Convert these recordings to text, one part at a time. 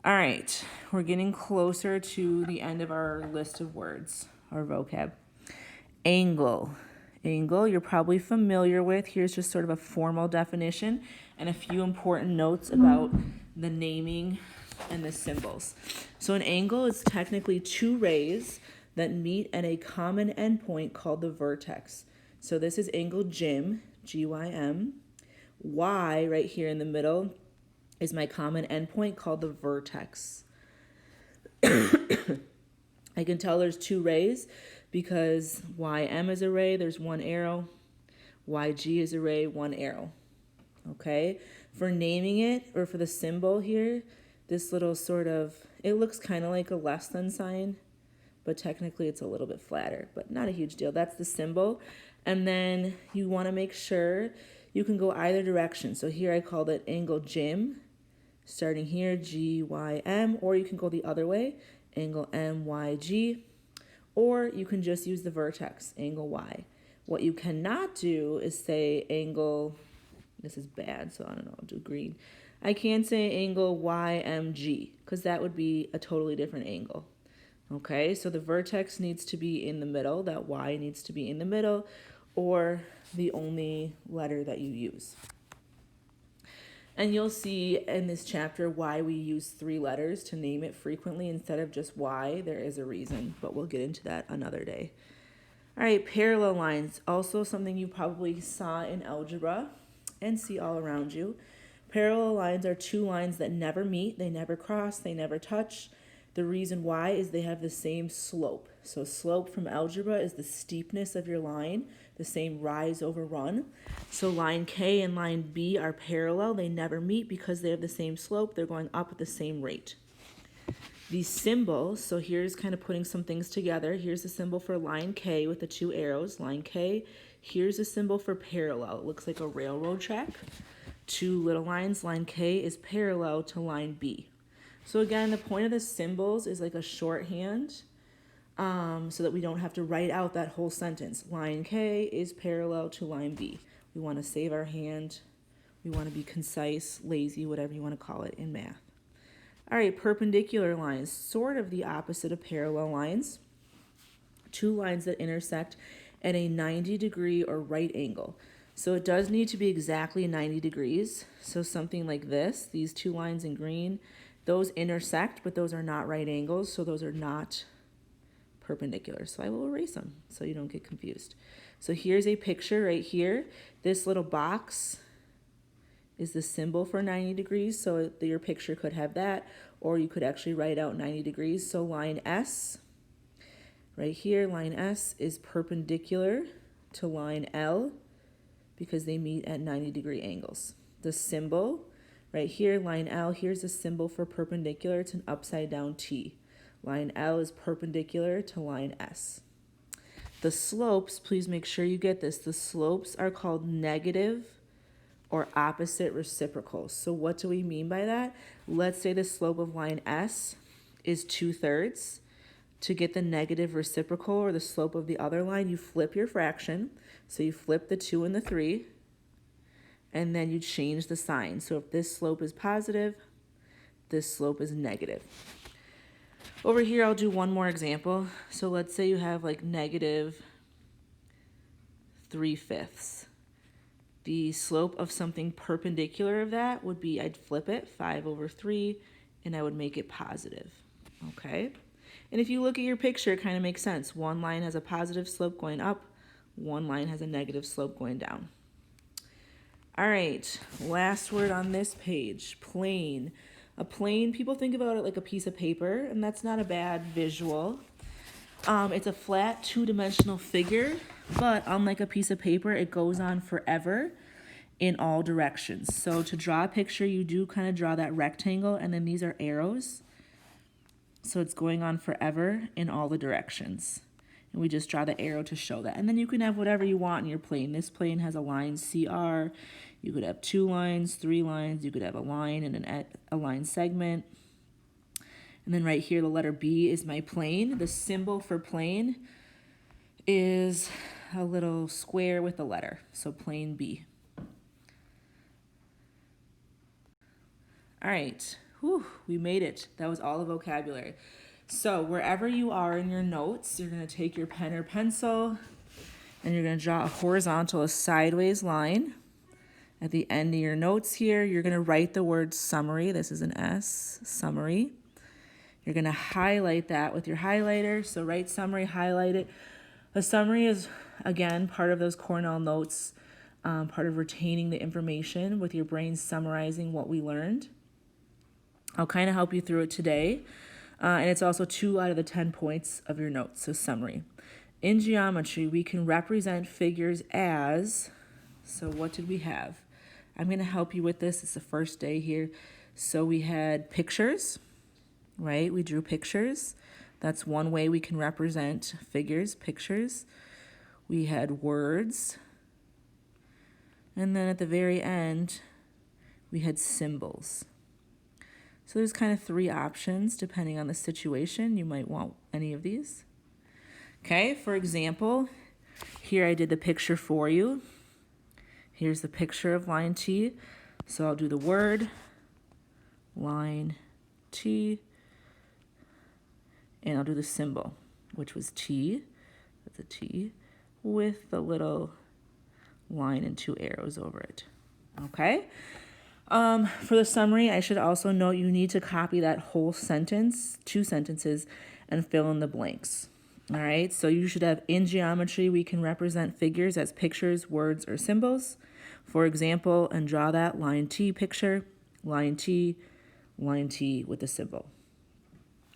All right, we're getting closer to the end of our list of words, our vocab. Angle. Angle, you're probably familiar with. Here's just sort of a formal definition and a few important notes about the naming and the symbols. So an angle is technically two rays that meet at a common endpoint called the vertex. So this is angle Gym, G-Y-M. Y right here in the middle is my common endpoint called the vertex. I can tell there's two rays because YM is a ray, there's one arrow. YG is a ray, one arrow. Okay? For naming it, or for the symbol here, this little sort of, it looks kind of like a less than sign, but technically it's a little bit flatter, but not a huge deal. That's the symbol. And then you want to make sure you can go either direction. So here I called it angle Gym, starting here, G-Y-M, or you can go the other way, angle M-Y-G, or you can just use the vertex, angle Y. What you cannot do is say angle, this is bad, so I don't know, I'll do green. I can't say angle YMG, because that would be a totally different angle. Okay, so the vertex needs to be in the middle, that Y needs to be in the middle, or the only letter that you use. And you'll see in this chapter why we use three letters to name it frequently instead of just Y. There is a reason, but we'll get into that another day. All right, parallel lines, also something you probably saw in algebra and see all around you. Parallel lines are two lines that never meet, they never cross, they never touch. The reason why is they have the same slope. So slope from algebra is the steepness of your line, the same rise over run. So line K and line B are parallel. They never meet because they have the same slope. They're going up at the same rate. These symbols, so here's kind of putting some things together. Here's the symbol for line K with the two arrows, line K. Here's a symbol for parallel. It looks like a railroad track. Two little lines, line K is parallel to line B. So again, the point of the symbols is like a shorthand so that we don't have to write out that whole sentence. Line K is parallel to line B. We want to save our hand. We want to be concise, lazy, whatever you want to call it in math. All right, perpendicular lines, sort of the opposite of parallel lines. Two lines that intersect at a 90-degree or right angle. So it does need to be exactly 90 degrees. So something like this, these two lines in green, those intersect, but those are not right angles, so those are not perpendicular. So I will erase them so you don't get confused. So here's a picture right here. This little box is the symbol for 90 degrees, so your picture could have that, or you could actually write out 90 degrees. So line S, right here, line S is perpendicular to line L because they meet at 90-degree angles. The symbol, right here, line L, here's a symbol for perpendicular. It's an upside down T. Line L is perpendicular to line S. The slopes, please make sure you get this. The slopes are called negative or opposite reciprocals. So what do we mean by that? Let's say the slope of line S is 2/3. To get the negative reciprocal or the slope of the other line, you flip your fraction. So you flip the 2 and the 3, and then you change the sign. So if this slope is positive, this slope is negative. Over here, I'll do one more example. So let's say you have like negative 3/5. The slope of something perpendicular of that would be, I'd flip it, 5/3, and I would make it positive, okay? And if you look at your picture, it kind of makes sense. One line has a positive slope going up, one line has a negative slope going down. All right, last word on this page, plane. A plane, people think about it like a piece of paper, and that's not a bad visual. It's a flat two-dimensional figure, but unlike a piece of paper, it goes on forever in all directions. So to draw a picture, you do kind of draw that rectangle, and then these are arrows. So it's going on forever in all the directions. And we just draw the arrow to show that. And then you can have whatever you want in your plane. This plane has a line CR. You could have 2 lines, 3 lines. You could have a line and a line segment. And then right here, the letter B is my plane. The symbol for plane is a little square with a letter. So plane B. All right, Whew, we made it. That was all the vocabulary. So wherever you are in your notes, you're going to take your pen or pencil and you're going to draw a horizontal, a sideways line. At the end of your notes here, you're going to write the word summary. This is an S, summary. You're going to highlight that with your highlighter. So write summary, highlight it. A summary is, again, part of those Cornell notes, part of retaining the information with your brain summarizing what we learned. I'll kind of help you through it today. And it's also 2 out of the 10 points of your notes, so summary. In geometry, we can represent figures as, so what did we have? I'm going to help you with this. It's the first day here. So we had pictures, right? We drew pictures. That's one way we can represent figures, pictures. We had words. And then at the very end, we had symbols. So there's kind of 3 options depending on the situation. You might want any of these. Okay, for example, here I did the picture for you. Here's the picture of line T. So I'll do the word, line T, and I'll do the symbol, which was T. That's a T with the little line and 2 arrows over it. Okay? For the summary, I should also note you need to copy that whole sentence, 2 sentences, and fill in the blanks. All right, so you should have in geometry, we can represent figures as pictures, words, or symbols. For example, and draw that line T picture, line T with the symbol.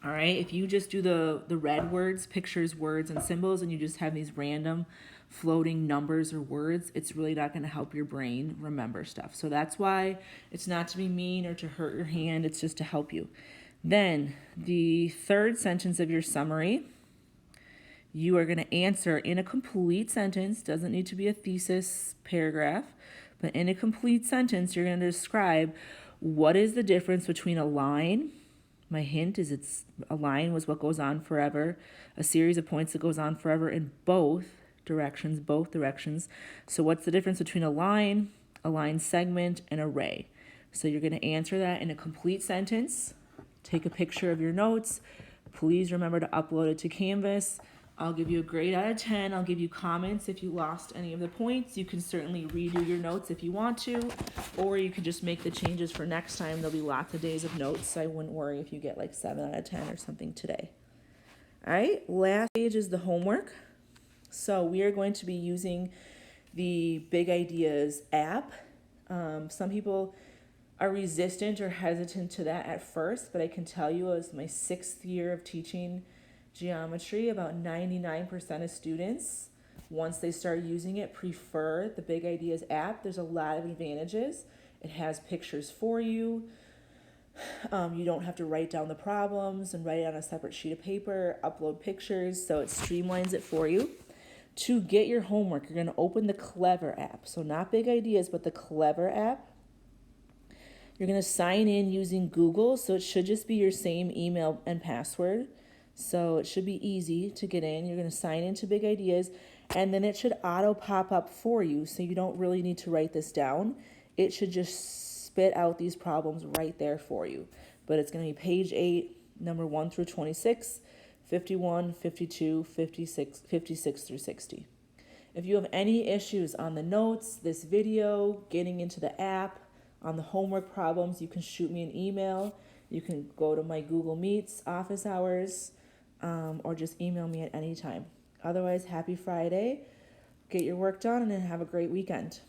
All right, if you just do the red words, pictures, words, and symbols, and you just have these random floating numbers or words, it's really not going to help your brain remember stuff. So that's why it's not to be mean or to hurt your hand, it's just to help you. Then the 3rd sentence of your summary, you are going to answer in a complete sentence, doesn't need to be a thesis paragraph, but in a complete sentence, you're going to describe what is the difference between a line. My hint is a line was what goes on forever, a series of points that goes on forever in both directions. So what's the difference between a line segment, and a ray? So you're going to answer that in a complete sentence. Take a picture of your notes. Please remember to upload it to Canvas. I'll give you a grade out of 10. I'll give you comments if you lost any of the points. You can certainly redo your notes if you want to, or you can just make the changes for next time. There'll be lots of days of notes, so I wouldn't worry if you get like 7 out of 10 or something today. All right, last page is the homework. So we are going to be using the Big Ideas app. Some people are resistant or hesitant to that at first, but I can tell you as my 6th year of teaching geometry, about 99% of students, once they start using it, prefer the Big Ideas app. There's a lot of advantages. It has pictures for you. You don't have to write down the problems and write it on a separate sheet of paper, upload pictures, so it streamlines it for you. To get your homework, you're going to open the Clever app. So not Big Ideas, but the Clever app. You're going to sign in using Google, so it should just be your same email and password. So it should be easy to get in. You're going to sign into Big Ideas, and then it should auto pop up for you, so you don't really need to write this down. It should just spit out these problems right there for you. But it's going to be page 8, number 1 through 26, 51, 52, 56 through 60. If you have any issues on the notes, this video, getting into the app, on the homework problems, you can shoot me an email. You can go to my Google Meets office hours, or just email me at any time. Otherwise, happy Friday. Get your work done and then have a great weekend.